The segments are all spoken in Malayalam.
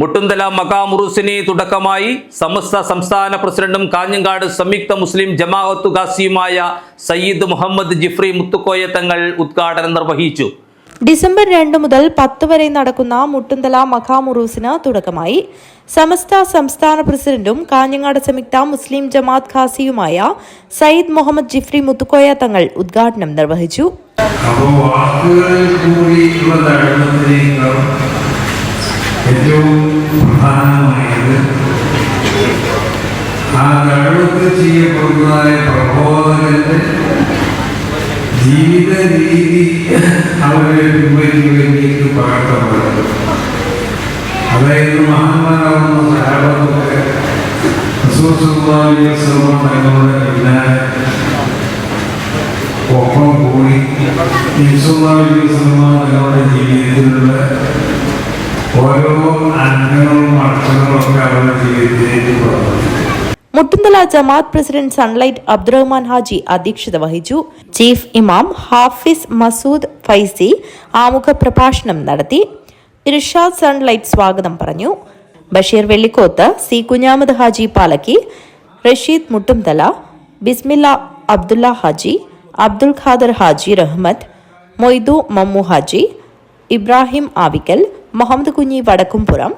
മുട്ടുന്തല മഖാമുറുസിന് തുടക്കമായി. സമസ്ത സംസ്ഥാന പ്രസിഡന്റും കാഞ്ഞങ്ങാട് സംയുക്ത മുസ്ലിം ജമാഅത്തു ഖാസിയുമായ സയ്യിദ് മുഹമ്മദ് ജിഫ്രി മുത്തുക്കോയ തങ്ങൾ ഉദ്ഘാടനം നിർവഹിച്ചു. ഡിസംബർ 2 മുതൽ 10 വരെ നടക്കുന്ന മുട്ടുന്തല മഖാമുറൂസിന് തുടക്കമായി. സമസ്ത സംസ്ഥാന പ്രസിഡന്റും കാഞ്ഞങ്ങാട് സംയുക്ത മുസ്ലിം ജമാഅത്ത് ഖാസിയുമായ സയ്യിദ് മുഹമ്മദ് ജിഫ്രി മുത്തുക്കോയ തങ്ങൾ ഉദ്ഘാടനം നിർവഹിച്ചു. ഏറ്റവും പ്രധാനമായത് ആ കഴിവൊക്കെ ചെയ്യപ്പെടുന്നതായ പ്രബോധകന്റെ ജീവിത രീതി അവരെ പിൻവലിക്ക് പകർത്തപ്പെടുന്നത്. അതായത് മഹാന്മാരാവുന്ന സഹാബത്തൊക്കെ തങ്ങളുടെ പിന്നാലെ ഒപ്പം കൂടി തങ്ങളുടെ ജീവിതത്തിലുള്ള ഓരോ അംഗങ്ങളും അക്ഷരങ്ങളൊക്കെ അവരുടെ ജീവിതത്തിലേക്ക് പറഞ്ഞു. മുട്ടുന്തല ജമാഅത്ത് പ്രസിഡന്റ് സൺലൈറ്റ് അബ്ദുറഹ്മാൻ ഹാജി അധ്യക്ഷത വഹിച്ചു. ചീഫ് ഇമാം ഹാഫിസ് മസൂദ് ഫൈസി ആമുഖ പ്രഭാഷണം നടത്തി. ഇർഷാദ് സൺലൈറ്റ് സ്വാഗതം പറഞ്ഞു. ബഷീർ വെള്ളിക്കോത്ത്, സി കുഞ്ഞാമദ് ഹാജി പാലക്കി, റഷീദ് മുട്ടുംതല, ബിസ്മില്ല അബ്ദുള്ള ഹാജി, അബ്ദുൽ ഖാദർ ഹാജി റഹ്മത്ത്, മൊയ്തു മമ്മു ഹാജി, ഇബ്രാഹിം ആവിക്കൽ, മുഹമ്മദ് കുഞ്ഞി വടക്കുംപുറം,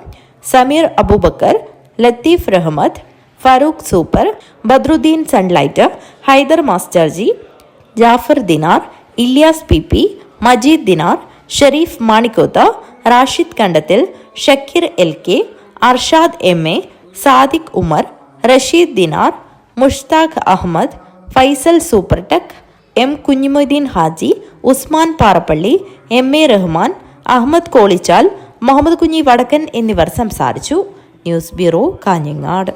സമീർ അബൂബക്കർ, ലത്തീഫ് റഹ്മത്ത്, ഫാറൂഖ് സൂപ്പർ, ബദ്രുദ്ദീൻ സൺലൈറ്റ്, ഹൈദർ മാസ്റ്റർജി, ജാഫർ ദിനാർ, ഇല്യാസ് പി, മജീദ് ദിനാർ, ഷരീഫ് മാണിക്കോത്ത്, റാഷിദ് കണ്ടത്തിൽ, ഷക്കീർ LK, അർഷാദ് MA, സാദിഖ് ഉമർ, റഷീദ് ദിനാർ, മുഷ്താഖ് അഹമ്മദ്, ഫൈസൽ സൂപ്പർടെക്, M കുഞ്ഞിമൊയ്തീൻ ഹാജി, ഉസ്മാൻ പാറപ്പള്ളി, MA റഹ്മാൻ, അഹമ്മദ് കോളിച്ചാൽ, മുഹമ്മദ് കുഞ്ഞി വടക്കൻ എന്നിവർ സംസാരിച്ചു. News bureau, Kanhangad.